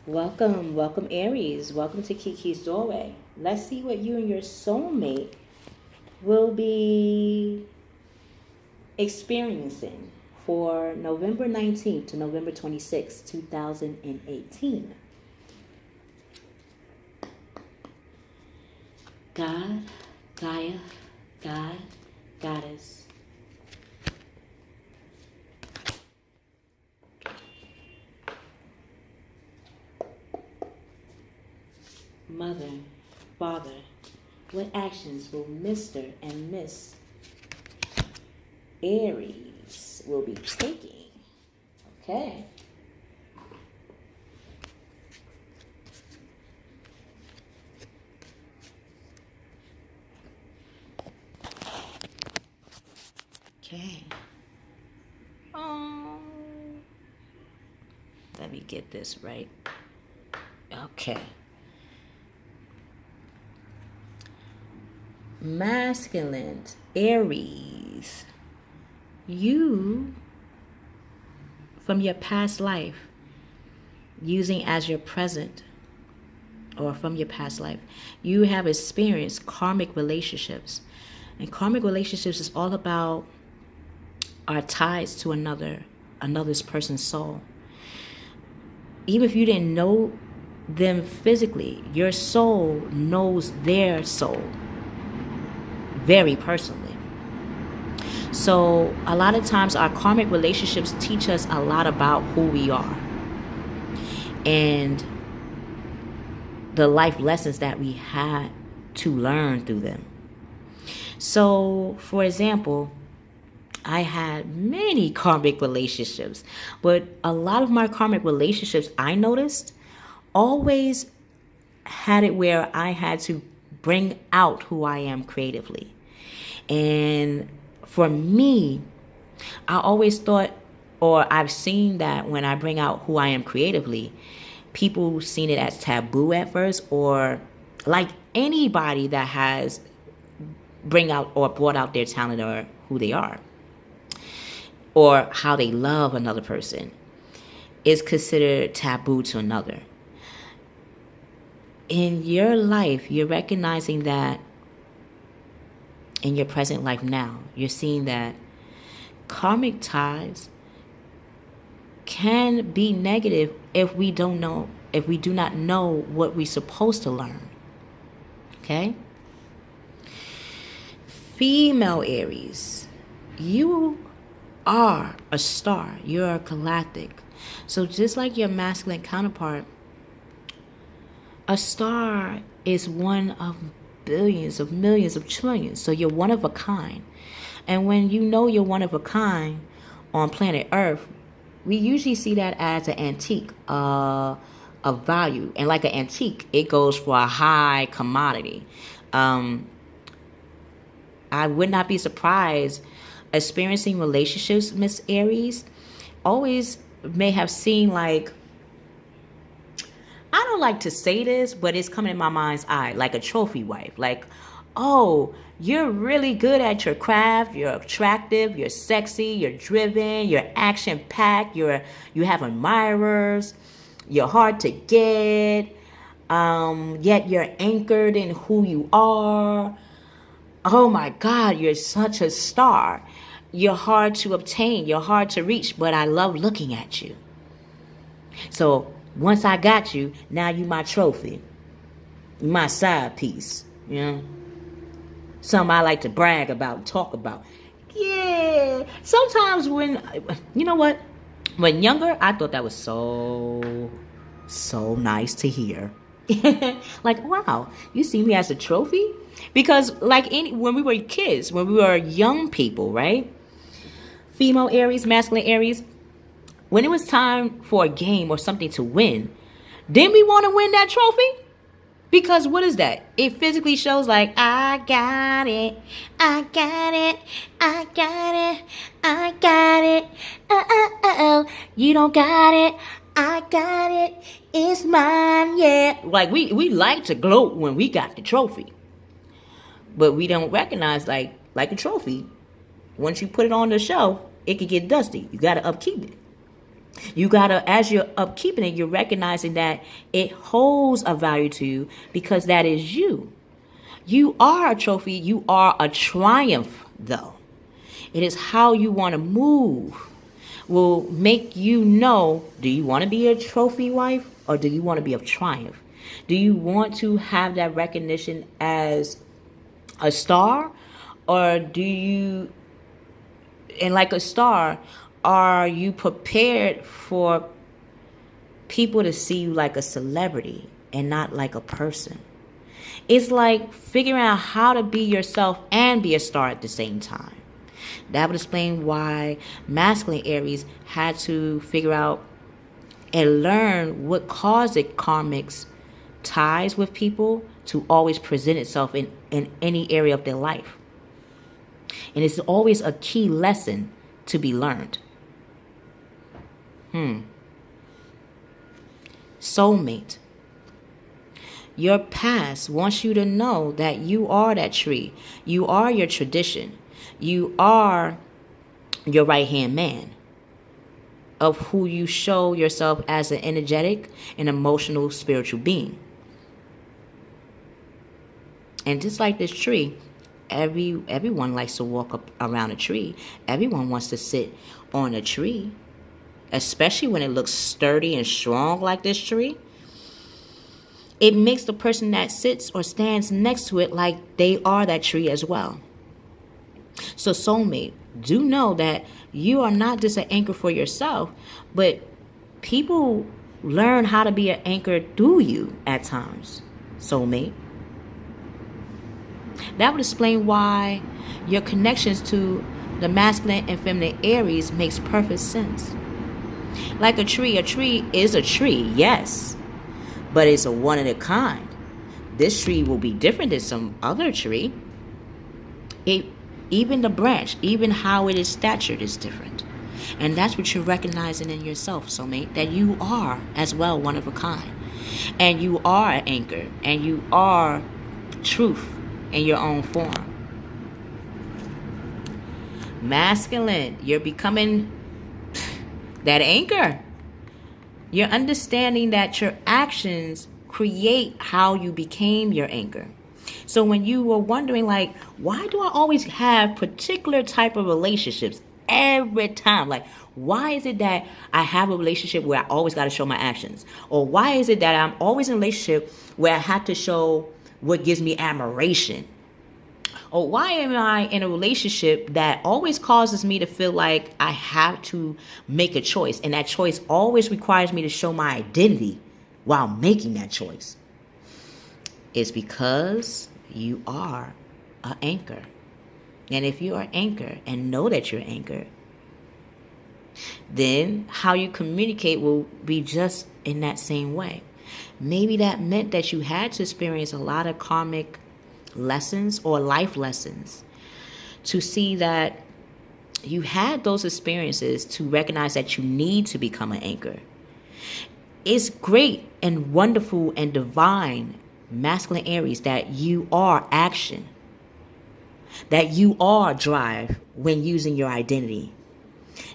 Welcome Aries. Welcome to Kiki's Doorway. Let's see what you and your soulmate will be experiencing for November 19th to November 26th, 2018. God, Gaia, God, Goddess. Mother, Father, what actions will Mr. and Miss Aries will be taking? Okay. Okay. Oh, let me get this right. Okay. Masculine, Aries, you from your past life, using as your present, or from your past life, you have experienced karmic relationships. And karmic relationships is all about our ties to another's person's soul. Even if you didn't know them physically, your soul knows their soul very personally. So a lot of times our karmic relationships teach us a lot about who we are and the life lessons that we had to learn through them. So, for example, I had many karmic relationships, but a lot of my karmic relationships, I noticed, always had it where I had to bring out who I am creatively. And for me, I always thought, or I've seen that when I bring out who I am creatively, people seen it as taboo at first, or like anybody that has bring out or brought out their talent or who they are, or how they love another person, is considered taboo to another. In your life, you're recognizing that in your present life now, you're seeing that karmic ties can be negative if we do not know what we're supposed to learn. Okay? Female Aries, you are a star. You're a galactic. So just like your masculine counterpart, a star is one of billions, of millions, of trillions. So you're one of a kind. And when you know you're one of a kind on planet Earth, we usually see that as an antique of value. And like an antique, it goes for a high commodity. I would not be surprised experiencing relationships, Miss Aries, always may have seemed like, I don't like to say this, but it's coming in my mind's eye, like a trophy wife. Like, oh, you're really good at your craft. You're attractive. You're sexy. You're driven. You're action-packed. You have admirers. You're hard to get. Yet you're anchored in who you are. Oh my God, you're such a star. You're hard to obtain. You're hard to reach, but I love looking at you. So once I got you, now you my trophy. You my side piece, you know? Something I like to brag about, talk about. Yeah. Sometimes when, you know what? When younger, I thought that was so nice to hear. Like, wow, you see me as a trophy? Because like when we were kids, when we were young people, right? Female Aries, masculine Aries, when it was time for a game or something to win, didn't we want to win that trophy? Because what is that? It physically shows like, I got it, I got it, I got it, I got it, oh, you don't got it, I got it, it's mine, yeah. Like we like to gloat when we got the trophy. But we don't recognize like a trophy. Once you put it on the shelf, it could get dusty. You got to upkeep it. You gotta, as you're upkeeping it, you're recognizing that it holds a value to you because that is you. You are a trophy. You are a triumph, though. It is how you want to move will make you know, do you want to be a trophy wife or do you want to be a triumph? Do you want to have that recognition as a star, or do you, and like a star, are you prepared for people to see you like a celebrity and not like a person? It's like figuring out how to be yourself and be a star at the same time. That would explain why masculine Aries had to figure out and learn what caused the karmic's ties with people to always present itself in any area of their life. And it's always a key lesson to be learned. Soulmate. Your past wants you to know that you are that tree. You are your tradition. You are your right-hand man of who you show yourself as an energetic and emotional spiritual being. And just like this tree, everyone likes to walk up around a tree. Everyone wants to sit on a tree, especially when it looks sturdy and strong like this tree. It makes the person that sits or stands next to it like they are that tree as well. So soulmate, do know that you are not just an anchor for yourself, but people learn how to be an anchor through you at times, soulmate. That would explain why your connections to the masculine and feminine Aries makes perfect sense. Like a tree is a tree, yes, but it's a one of a kind. This tree will be different than some other tree. Even the branch, even how it is statured is different. And that's what you're recognizing in yourself, soulmate, that you are as well one of a kind. And you are an anchor, and you are truth in your own form. Masculine, you're becoming that anchor. You're understanding that your actions create how you became your anchor. So when you were wondering, like, why do I always have particular type of relationships every time? Like, why is it that I have a relationship where I always got to show my actions? Or why is it that I'm always in a relationship where I have to show what gives me admiration? Or why am I in a relationship that always causes me to feel like I have to make a choice, and that choice always requires me to show my identity while making that choice? It's because you are an anchor. And if you are an anchor and know that you're an anchor, then how you communicate will be just in that same way. Maybe that meant that you had to experience a lot of karmic lessons or life lessons to see that you had those experiences to recognize that you need to become an anchor. It's great and wonderful and divine, masculine Aries, that you are action, that you are drive when using your identity.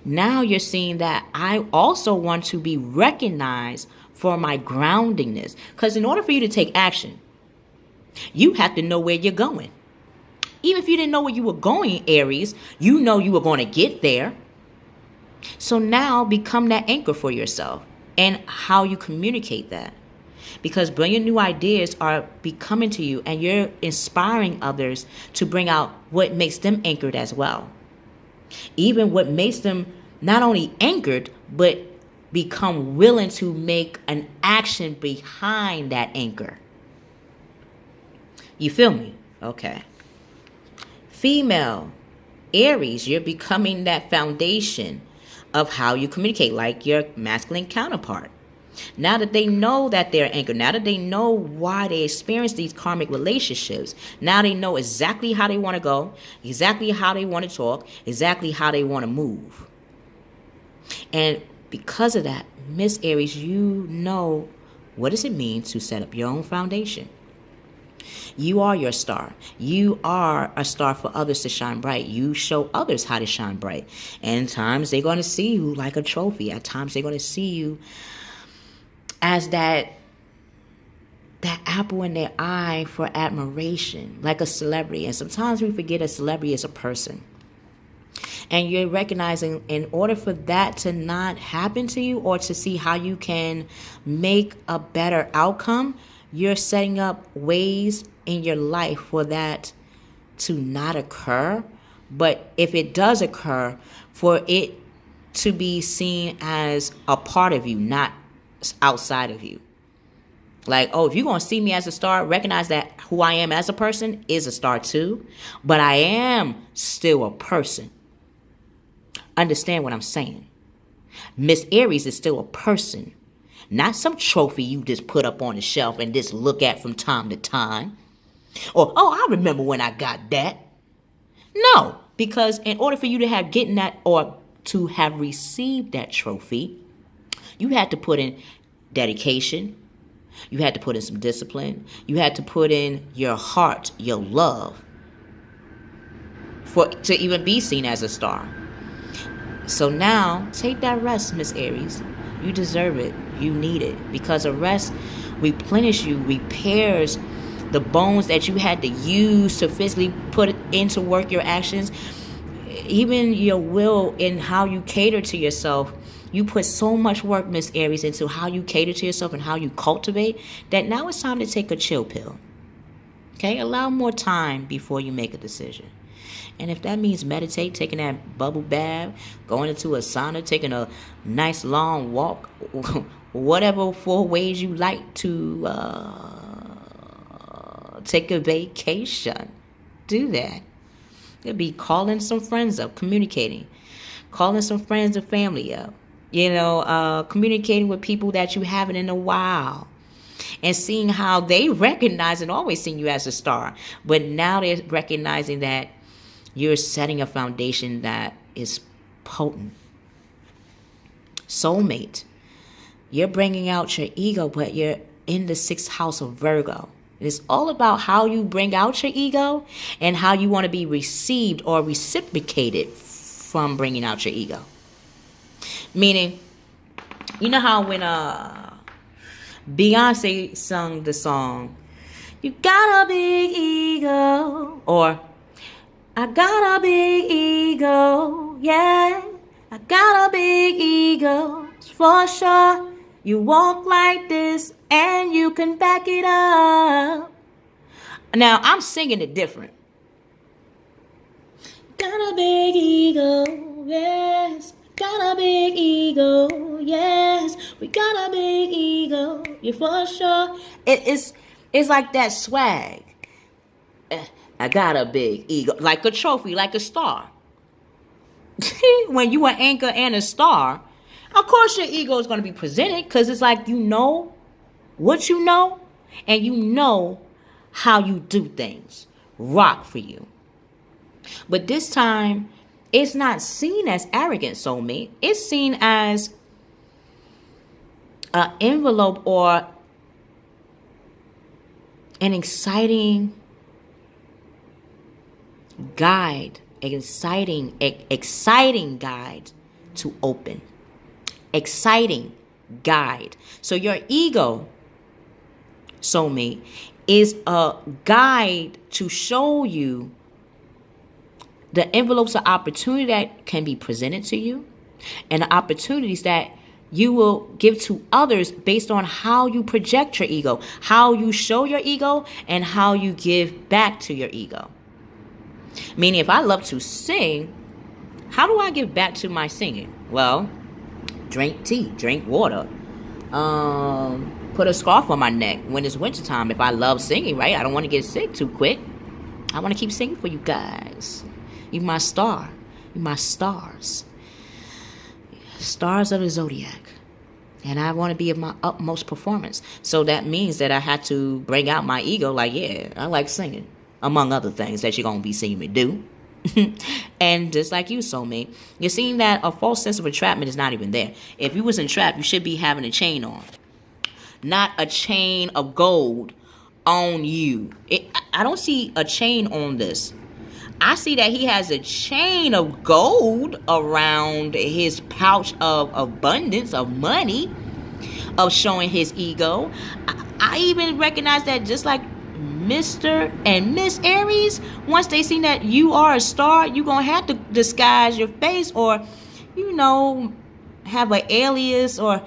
Now you're seeing that I also want to be recognized for my groundingness, because in order for you to take action, you have to know where you're going. Even if you didn't know where you were going, Aries, you know you were going to get there. So now become that anchor for yourself and how you communicate that. Because brilliant new ideas are becoming to you, and you're inspiring others to bring out what makes them anchored as well. Even what makes them not only anchored, but become willing to make an action behind that anchor. You feel me? Okay. Female Aries, you're becoming that foundation of how you communicate, like your masculine counterpart. Now that they know that they're anchored, now that they know why they experience these karmic relationships, now they know exactly how they want to go, exactly how they want to talk, exactly how they want to move. And because of that, Miss Aries, you know what does it mean to set up your own foundation. You are your star. You are a star for others to shine bright. You show others how to shine bright. And at times they're going to see you like a trophy. At times they're going to see you as that apple in their eye for admiration, like a celebrity. And sometimes we forget a celebrity is a person. And you're recognizing, in order for that to not happen to you, or to see how you can make a better outcome, you're setting up ways in your life for that to not occur. But if it does occur, for it to be seen as a part of you, not outside of you. Like, oh, if you're going to see me as a star, recognize that who I am as a person is a star too. But I am still a person. Understand what I'm saying. Miss Aries is still a person. Not some trophy you just put up on the shelf and just look at from time to time. Or, oh, I remember when I got that. No, because in order for you to have gotten that, or to have received that trophy, you had to put in dedication. You had to put in some discipline. You had to put in your heart, your love, to even be seen as a star. So now, take that rest, Miss Aries. You deserve it. You need it. Because a rest replenishes you, repairs the bones that you had to use to physically put into work your actions. Even your will in how you cater to yourself. You put so much work, Miss Aries, into how you cater to yourself and how you cultivate, that now it's time to take a chill pill. Okay? Allow more time before you make a decision. And if that means meditate, taking that bubble bath, going into a sauna, taking a nice long walk, whatever 4 ways you like to take a vacation, do that. It'd be calling some friends up, communicating, calling some friends and family up, communicating with people that you haven't in a while, and seeing how they recognize and always seen you as a star. But now they're recognizing that you're setting a foundation that is potent. Soulmate. You're bringing out your ego, but you're in the 6th house of Virgo. It's all about how you bring out your ego and how you want to be received or reciprocated from bringing out your ego. Meaning, you know how when Beyonce sung the song, "You got a big ego," or "I got a big ego, yeah, I got a big ego, for sure. You walk like this and you can back it up." Now, I'm singing it different. Got a big ego, yes. Got a big ego, yes. We got a big ego, yeah, for sure. It's like that swag. I got a big ego, like a trophy, like a star. When you an anchor and a star, of course your ego is going to be presented, because it's like you know what you know, and you know how you do things. Rock for you. But this time, it's not seen as arrogant, soulmate. It's seen as an envelope or an exciting guide, exciting guide to open. Exciting guide. So your ego, soulmate, is a guide to show you the envelopes of opportunity that can be presented to you, and the opportunities that you will give to others based on how you project your ego, how you show your ego, and how you give back to your ego. Meaning, if I love to sing, how do I give back to my singing? Well, drink tea, drink water, put a scarf on my neck when it's wintertime. If I love singing, right? I don't want to get sick too quick. I want to keep singing for you guys. You're my star. You're my stars. Stars of the zodiac. And I want to be at my utmost performance. So that means that I had to bring out my ego. Like, yeah, I like singing. Among other things that you're going to be seeing me do. And just like you, soulmate, you're seeing that a false sense of entrapment is not even there. If you was entrapped, you should be having a chain on. Not a chain of gold on you. I don't see a chain on this. I see that he has a chain of gold around his pouch of abundance of money, of showing his ego. I even recognize that just like Mr. and Miss Aries, once they see that you are a star, you're going to have to disguise your face, or, have an alias, or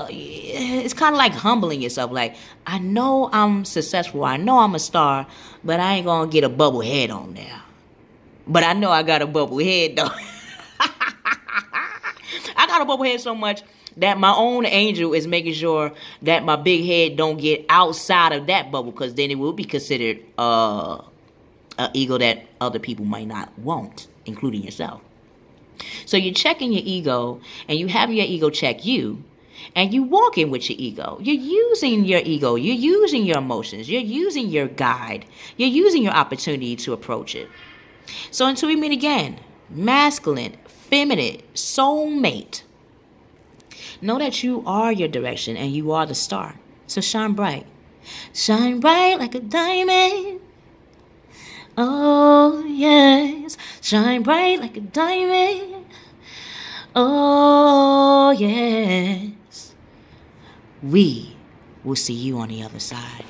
it's kind of like humbling yourself. Like, I know I'm successful, I know I'm a star, but I ain't going to get a bubble head on there. But I know I got a bubble head, though. I got a bubble head so much that my own angel is making sure that my big head don't get outside of that bubble, because then it will be considered an ego that other people might not want, including yourself. So you're checking your ego, and you having your ego check you, and you walking with your ego. You're using your ego. You're using your emotions. You're using your guide. You're using your opportunity to approach it. So until we meet again, masculine, feminine, soulmate, know that you are your direction and you are the star. So shine bright. Shine bright like a diamond. Oh, yes. Shine bright like a diamond. Oh, yes. We will see you on the other side.